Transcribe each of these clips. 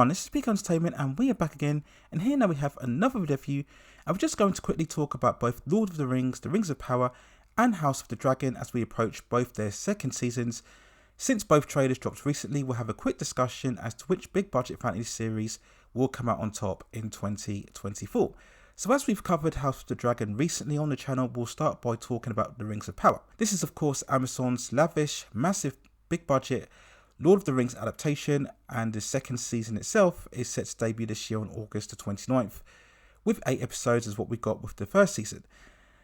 everyone, this is Peak Entertainment and we are back again, and here now we have another video for you, and we're just going to quickly talk about both Lord of the Rings, The Rings of Power and House of the Dragon as we approach both their second seasons. Since both trailers dropped recently, we'll have a quick discussion as to which big budget fantasy series will come out on top in 2024. So as we've covered House of the Dragon recently on the channel, we'll start by talking about The Rings of Power. This is of course Amazon's lavish, massive, big budget Lord of the Rings adaptation, and the second season itself is set to debut this year on August the 29th, with 8 episodes as what we got with the first season.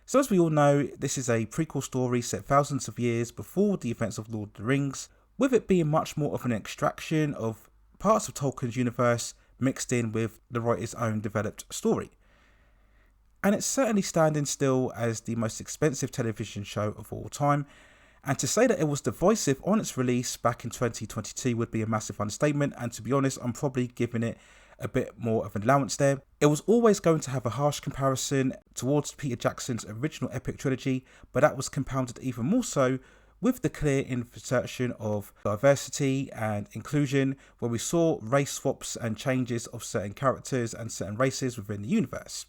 So as we all know, this is a prequel story set thousands of years before the events of Lord of the Rings, with it being much more of an extraction of parts of Tolkien's universe mixed in with the writer's own developed story. And it's certainly standing still as the most expensive television show of all time. And to say that it was divisive on its release back in 2022 would be a massive understatement, and to be honest, I'm probably giving it a bit more of an allowance there. It was always going to have a harsh comparison towards Peter Jackson's original epic trilogy, but that was compounded even more so with the clear insertion of diversity and inclusion, where we saw race swaps and changes of certain characters and certain races within the universe.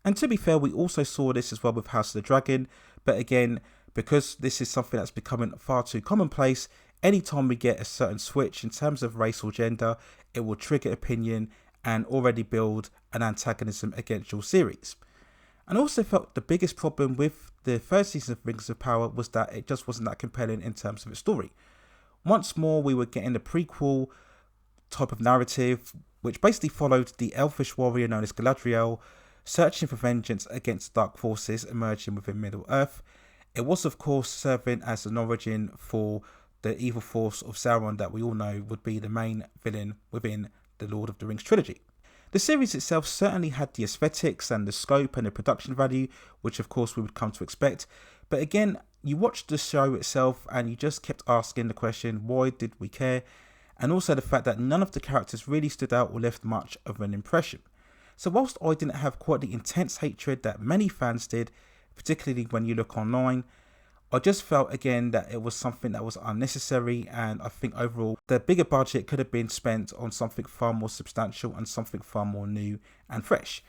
And to be fair, we also saw this as well with House of the Dragon, but again, because this is something that's becoming far too commonplace, anytime we get a certain switch in terms of race or gender, it will trigger opinion and already build an antagonism against your series. And I also felt the biggest problem with the first season of Rings of Power was that it just wasn't that compelling in terms of its story. Once more, we were getting the prequel type of narrative, which basically followed the elfish warrior known as Galadriel, searching for vengeance against dark forces emerging within Middle-earth. It was of course serving as an origin for the evil force of Sauron that we all know would be the main villain within the Lord of the Rings trilogy. The series itself certainly had the aesthetics and the scope and the production value, which of course we would come to expect. But again, you watched the show itself and you just kept asking the question, why did we care? And also the fact that none of the characters really stood out or left much of an impression. So whilst I didn't have quite the intense hatred that many fans did, particularly when you look online, I just felt again that it was something that was unnecessary, and I think overall the bigger budget could have been spent on something far more substantial and something far more new and fresh.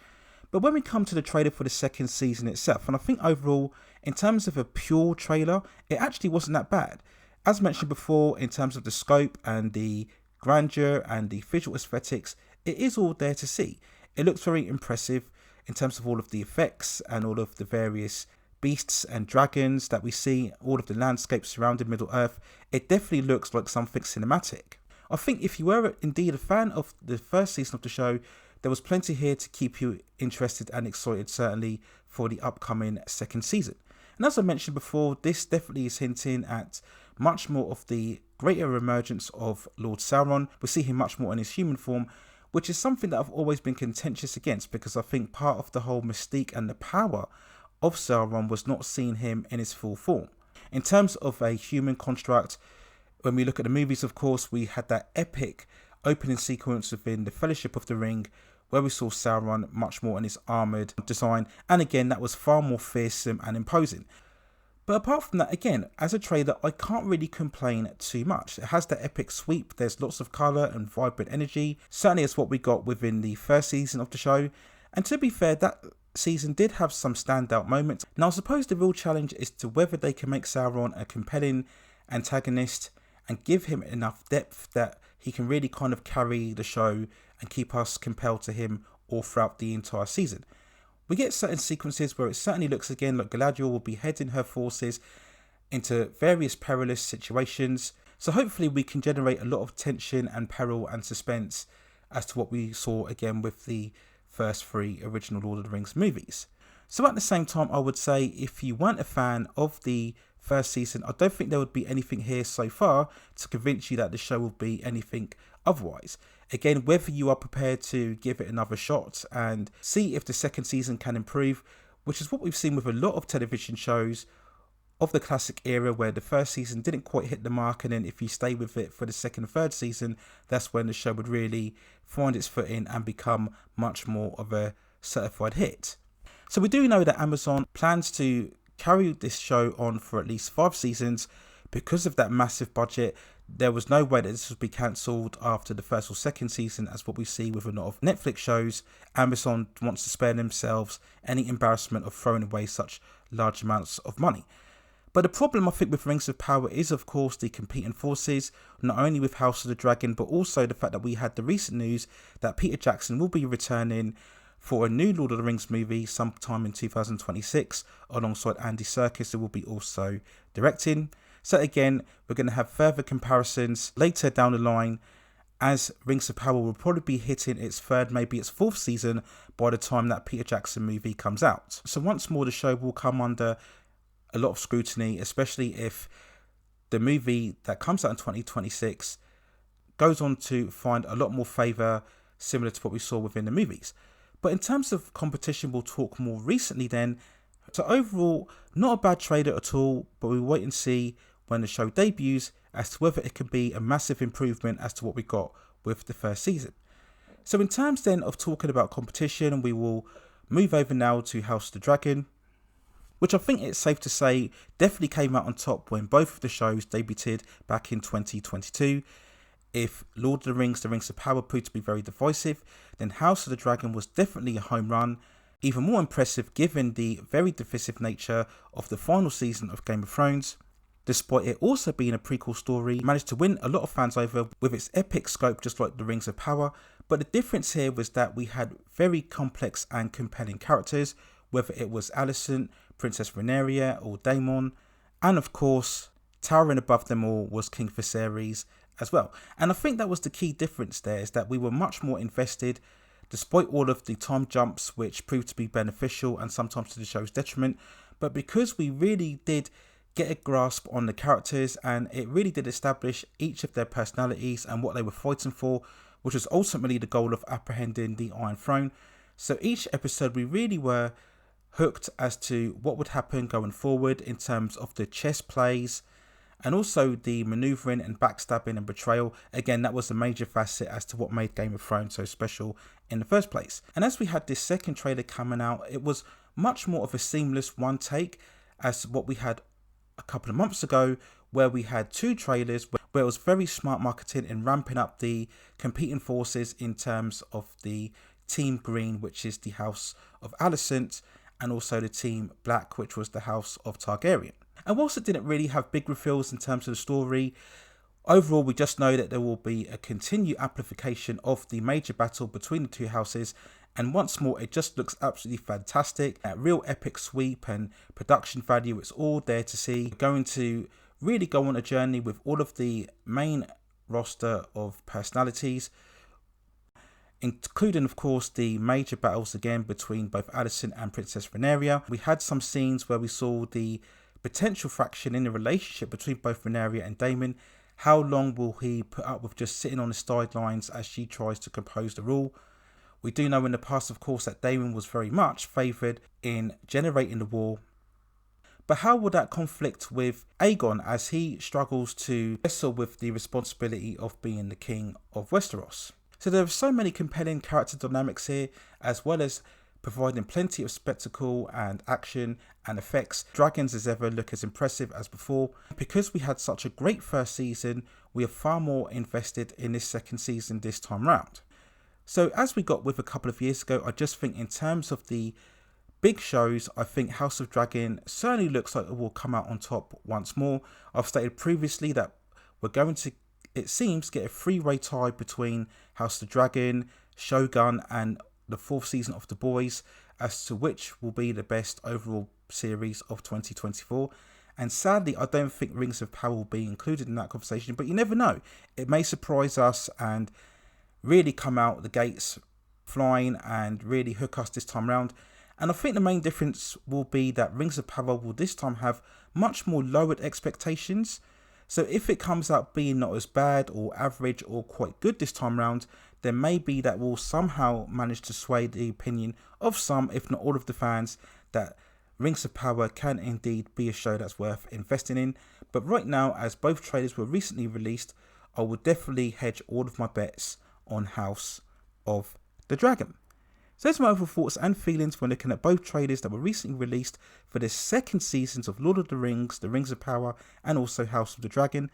But when we come to the trailer for the second season itself, and I think overall in terms of a pure trailer, it actually wasn't that bad. As mentioned before, in terms of the scope and the grandeur and the visual aesthetics, it is all there to see. It looks very impressive in terms of all of the effects and all of the various beasts and dragons that we see, all of the landscapes surrounding Middle-earth. It definitely looks like something cinematic. I think if you were indeed a fan of the first season of the show, there was plenty here to keep you interested and excited, certainly for the upcoming second season. And as I mentioned before, this definitely is hinting at much more of the greater emergence of Lord Sauron. We see him much more in his human form, which is something that I've always been contentious against, because I think part of the whole mystique and the power of Sauron was not seeing him in his full form. In terms of a human construct, when we look at the movies, of course, we had that epic opening sequence within the Fellowship of the Ring, where we saw Sauron much more in his armoured design, and again, that was far more fearsome and imposing. But apart from that, again, as a trailer, I can't really complain too much. It has that epic sweep, there's lots of colour and vibrant energy. Certainly it's what we got within the first season of the show. And to be fair, that season did have some standout moments. Now I suppose the real challenge is to whether they can make Sauron a compelling antagonist and give him enough depth that he can really kind of carry the show and keep us compelled to him all throughout the entire season. We get certain sequences where it certainly looks again like Galadriel will be heading her forces into various perilous situations. So hopefully we can generate a lot of tension and peril and suspense as to what we saw again with the first 3 original Lord of the Rings movies. So at the same time, I would say if you weren't a fan of the first season, I don't think there would be anything here so far to convince you that the show will be anything otherwise. Again, whether you are prepared to give it another shot and see if the second season can improve, which is what we've seen with a lot of television shows of the classic era, where the first season didn't quite hit the mark, and then if you stay with it for the second and third season, that's when the show would really find its footing and become much more of a certified hit. So we do know that Amazon plans to carry this show on for at least 5 seasons because of that massive budget. there was no way that this would be cancelled after the first or second season, as what we see with a lot of Netflix shows. Amazon wants to spare themselves any embarrassment of throwing away such large amounts of money. But the problem, I think, with Rings of Power is, of course, the competing forces, not only with House of the Dragon, but also the fact that we had the recent news that Peter Jackson will be returning for a new Lord of the Rings movie sometime in 2026, alongside Andy Serkis, who will be also directing. So again, we're going to have further comparisons later down the line, as Rings of Power will probably be hitting its third, maybe its fourth season by the time that Peter Jackson movie comes out. So once more, the show will come under a lot of scrutiny, especially if the movie that comes out in 2026 goes on to find a lot more favour, similar to what we saw within the movies. But in terms of competition, we'll talk more recently then. So overall, not a bad trailer at all, but we'll wait and see when the show debuts as to whether it can be a massive improvement as to what we got with the first season. So in terms then of talking about competition, we will move over now to House of the Dragon, which I think it's safe to say definitely came out on top when both of the shows debuted back in 2022. If Lord of the Rings of Power proved to be very divisive, then House of the Dragon was definitely a home run. Even more impressive given the very divisive nature of the final season of Game of Thrones. Despite it also being a prequel story, it managed to win a lot of fans over with its epic scope, just like the Rings of Power. But the difference here was that we had very complex and compelling characters, whether it was Alicent, Princess Rhaenyra or Daemon, and of course, towering above them all was King Viserys as well. And I think that was the key difference there, is that we were much more invested, despite all of the time jumps which proved to be beneficial and sometimes to the show's detriment. But because we really did get a grasp on the characters, and it really did establish each of their personalities and what they were fighting for, which was ultimately the goal of apprehending the Iron Throne. So each episode we really were hooked as to what would happen going forward in terms of the chess plays and also the manoeuvring and backstabbing and betrayal. Again, that was a major facet as to what made Game of Thrones so special in the first place. And as we had this second trailer coming out, it was much more of a seamless one take as what we had a couple of months ago, where we had two trailers where it was very smart marketing in ramping up the competing forces in terms of the Team Green, which is the House of Alicent, and also the Team Black, which was the House of Targaryen. And whilst it didn't really have big reveals in terms of the story, overall we just know that there will be a continued amplification of the major battle between the two houses. And once more, it just looks absolutely fantastic. A real epic sweep and production value, it's all there to see. We're going to really go on a journey with all of the main roster of personalities, including of course the major battles again between both Alicent and Princess Rhaenyra. We had some scenes where we saw the potential fraction in the relationship between both Rhaenyra and Daemon. How long will he put up with just sitting on the sidelines as she tries to compose the rule? We do know in the past, of course, that Daemon was very much favoured in generating the war. But how will that conflict with Aegon as he struggles to wrestle with the responsibility of being the king of Westeros? So there are so many compelling character dynamics here, as well as providing plenty of spectacle and action and effects. Dragons as ever look as impressive as before. Because we had such a great first season, we are far more invested in this second season this time round. So as we got with a couple of years ago, I just think in terms of the big shows, I think House of Dragon certainly looks like it will come out on top once more. I've stated previously that we're going to, it seems, get a three-way tie between House of the Dragon, Shogun and the fourth season of The Boys as to which will be the best overall series of 2024. And sadly, I don't think Rings of Power will be included in that conversation, but you never know. It may surprise us and really come out the gates flying and really hook us this time around. And I think the main difference will be that Rings of Power will this time have much more lowered expectations. So if it comes out being not as bad or average or quite good this time around, then maybe that will somehow manage to sway the opinion of some, if not all of the fans, that Rings of Power can indeed be a show that's worth investing in. But right now, as both trailers were recently released, I would definitely hedge all of my bets on House of the Dragon. So those are my overall thoughts and feelings when looking at both trailers that were recently released for the second seasons of Lord of the Rings of Power and also House of the Dragon.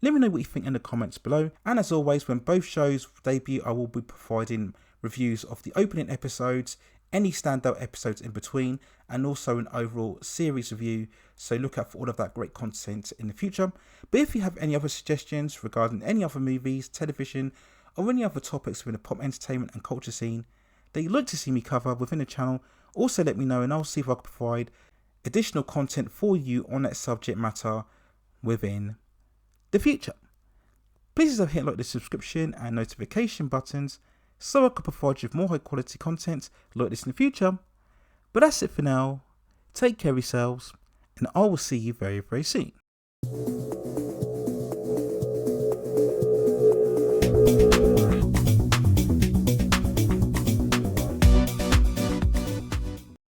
Let me know what you think in the comments below, and as always, when both shows debut, I will be providing reviews of the opening episodes, any standout episodes in between, and also an overall series review, so look out for all of that great content in the future. But if you have any other suggestions regarding any other movies, television, or any other topics within the pop entertainment and culture scene that you'd like to see me cover within the channel, also let me know and I'll see if I can provide additional content for you on that subject matter within the future. Please hit like the subscription and notification buttons so I can provide you with more high quality content like this in the future. But that's it for now. Take care of yourselves, and I will see you very, very soon.